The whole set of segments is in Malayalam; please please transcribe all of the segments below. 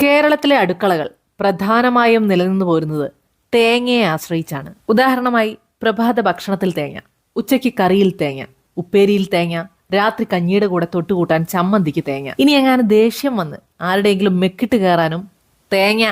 കേരളത്തിലെ അടുക്കളകൾ പ്രധാനമായും നിലനിന്നു പോരുന്നത് തേങ്ങയെ ആശ്രയിച്ചാണ്. ഉദാഹരണമായി പ്രഭാത ഭക്ഷണത്തിൽ തേങ്ങ, ഉച്ചയ്ക്ക് കറിയിൽ തേങ്ങ, ഉപ്പേരിയിൽ തേങ്ങ, രാത്രി കഞ്ഞിയുടെ കൂടെ തൊട്ടുകൂട്ടാൻ ചമ്മന്തിക്ക് തേങ്ങ. ഇനി എങ്ങാനും ദേഷ്യം വന്ന് ആരുടെയെങ്കിലും മെക്കിട്ട് കയറാനും തേങ്ങ.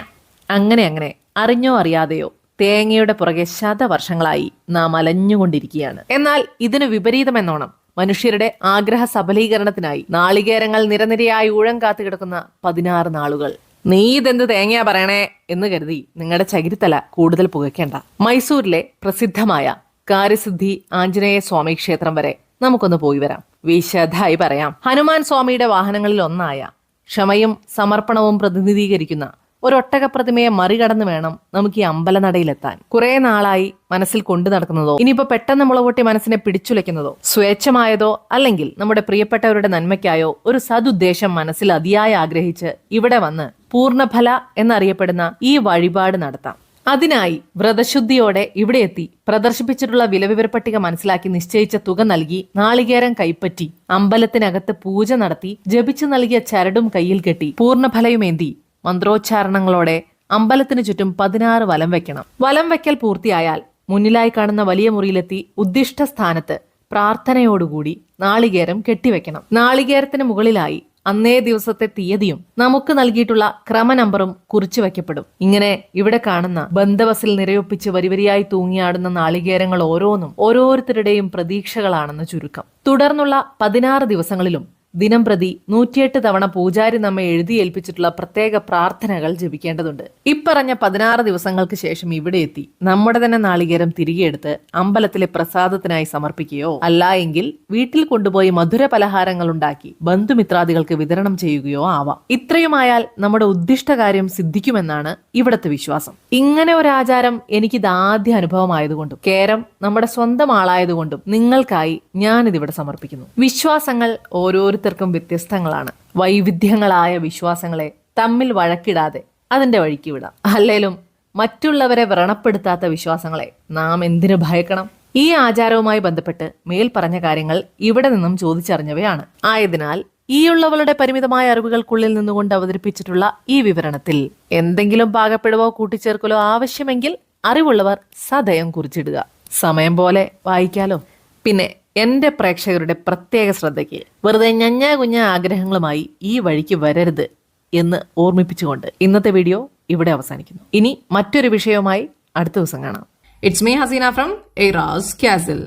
അങ്ങനെ അറിഞ്ഞോ അറിയാതെയോ തേങ്ങയുടെ പുറകെ ശതവർഷങ്ങളായി നാം അലഞ്ഞുകൊണ്ടിരിക്കുകയാണ്. എന്നാൽ ഇതിന് വിപരീതമെന്നോണം മനുഷ്യരുടെ ആഗ്രഹ സബലീകരണത്തിനായി നാളികേരങ്ങൾ നിരനിരയായി ഊഴം കാത്തു കിടക്കുന്ന 16 നാളുകൾ. നീ ഇതെന്ത് തേങ്ങയാ പറയണേ എന്ന് കരുതി നിങ്ങളുടെ ചകിരിത്തല കൂടുതൽ പുകയ്ക്കേണ്ട. മൈസൂരിലെ പ്രസിദ്ധമായ കാര്യസിദ്ധി ആഞ്ജനേയ സ്വാമി ക്ഷേത്രം വരെ നമുക്കൊന്ന് പോയി വരാം. വിശദമായി പറയാം. ഹനുമാൻ സ്വാമിയുടെ വാഹനങ്ങളിൽ ഒന്നായ ക്ഷമയും സമർപ്പണവും പ്രതിനിധീകരിക്കുന്ന ഒരൊട്ടക പ്രതിമയെ മറികടന്ന് വേണം നമുക്ക് ഈ അമ്പലനടയിലെത്താൻ. കുറെ നാളായി മനസ്സിൽ കൊണ്ടു നടക്കുന്നതോ ഇനിയിപ്പോ പെട്ടെന്ന് മുളപൊട്ടി മനസ്സിനെ പിടിച്ചുലയ്ക്കുന്നതോ സ്വേച്ഛമായതോ അല്ലെങ്കിൽ നമ്മുടെ പ്രിയപ്പെട്ടവരുടെ നന്മയ്ക്കായോ ഒരു സതുദ്ദേശം മനസ്സിൽ അതിയായി ആഗ്രഹിച്ച് ഇവിടെ വന്ന് പൂർണ്ണഫല എന്നറിയപ്പെടുന്ന ഈ വഴിപാട് നടത്താം. അതിനായി വ്രതശുദ്ധിയോടെ ഇവിടെ എത്തി പ്രദർശിപ്പിച്ചിട്ടുള്ള വിലവിവരപ്പട്ടിക മനസ്സിലാക്കി നിശ്ചയിച്ച തുക നൽകി നാളികേരം കൈപ്പറ്റി അമ്പലത്തിനകത്ത് പൂജ നടത്തി ജപിച്ചു നൽകിയ ചരടും കയ്യിൽ കെട്ടി പൂർണ്ണഫലയുമേന്തി മന്ത്രോച്ചാരണങ്ങളോടെ അമ്പലത്തിനു ചുറ്റും 16 വലം വെക്കണം. വലം വെക്കൽ പൂർത്തിയായാൽ മുന്നിലായി കാണുന്ന വലിയ മുറിയിലെത്തി ഉദ്ദിഷ്ട സ്ഥാനത്ത് പ്രാർത്ഥനയോടുകൂടി നാളികേരം കെട്ടിവെക്കണം. നാളികേരത്തിന് മുകളിലായി അന്നേ ദിവസത്തെ തീയതിയും നമുക്ക് നൽകിയിട്ടുള്ള ക്രമനമ്പറും കുറിച്ചു വയ്ക്കപ്പെടും. ഇങ്ങനെ ഇവിടെ കാണുന്ന ബന്ധവസിൽ നിരയൊപ്പിച്ച് വരിവരിയായി തൂങ്ങിയാടുന്ന നാളികേരങ്ങൾ ഓരോന്നും ഓരോരുത്തരുടെയും പ്രതീക്ഷകളാണെന്ന് ചുരുക്കം. തുടർന്നുള്ള 16 ദിവസങ്ങളിലും ദിനം പ്രതി 108 തവണ പൂജാരി നമ്മെ എഴുതിയേൽപ്പിച്ചിട്ടുള്ള പ്രത്യേക പ്രാർത്ഥനകൾ ജപിക്കേണ്ടതുണ്ട്. ഇപ്പറഞ്ഞ 16 ദിവസങ്ങൾക്ക് ശേഷം ഇവിടെ എത്തി നമ്മുടെ തന്നെ നാളികേരം തിരികെ എടുത്ത് അമ്പലത്തിലെ പ്രസാദത്തിനായി സമർപ്പിക്കുകയോ അല്ല എങ്കിൽ വീട്ടിൽ കൊണ്ടുപോയി മധുര പലഹാരങ്ങൾ ഉണ്ടാക്കി ബന്ധുമിത്രാദികൾക്ക് വിതരണം ചെയ്യുകയോ ആവാം. ഇത്രയുമായാൽ നമ്മുടെ ഉദ്ദിഷ്ട കാര്യം സിദ്ധിക്കുമെന്നാണ് ഇവിടത്തെ വിശ്വാസം. ഇങ്ങനെ ഒരു ആചാരം എനിക്കിത് ആദ്യ അനുഭവമായതുകൊണ്ടും കേരം നമ്മുടെ സ്വന്തം ആളായതുകൊണ്ടും നിങ്ങൾക്കായി ഞാനിതിവിടെ സമർപ്പിക്കുന്നു. വിശ്വാസങ്ങൾ ഓരോരുത്തർക്കും വ്യത്യസ്തങ്ങളാണ്. വൈവിധ്യങ്ങളായ വിശ്വാസങ്ങളെ തമ്മിൽ വഴക്കിടാതെ അതിന്റെ വഴിക്ക് വിടാം. അല്ലേലും മറ്റുള്ളവരെ വ്രണപ്പെടുത്താത്ത വിശ്വാസങ്ങളെ നാം എന്തിനു ഭയക്കണം? ഈ ആചാരവുമായി ബന്ധപ്പെട്ട് മേൽ പറഞ്ഞ കാര്യങ്ങൾ ഇവിടെ നിന്നും ചോദിച്ചറിഞ്ഞവയാണ്. ആയതിനാൽ ഈയുള്ളവളുടെ പരിമിതമായ അറിവുകൾക്കുള്ളിൽ നിന്നുകൊണ്ട് അവതരിപ്പിച്ചിട്ടുള്ള ഈ വിവരണത്തിൽ എന്തെങ്കിലും പാകപ്പിഴവോ കൂട്ടിച്ചേർക്കലോ ആവശ്യമെങ്കിൽ അറിവുള്ളവർ സദയം കുറിച്ചിടുക. സമയം പോലെ വായിക്കാലോ. പിന്നെ എന്റെ പ്രേക്ഷകരുടെ പ്രത്യേക ശ്രദ്ധയ്ക്ക് വെറുതെ ഞഞ്ഞാ കുഞ്ഞ ആഗ്രഹങ്ങളുമായി ഈ വഴിക്ക് വരരുത് എന്ന് ഓർമ്മിപ്പിച്ചുകൊണ്ട് ഇന്നത്തെ വീഡിയോ ഇവിടെ അവസാനിക്കുന്നു. ഇനി മറ്റൊരു വിഷയവുമായി അടുത്ത ദിവസം കാണാം. It's me Hasina from Eras Castle.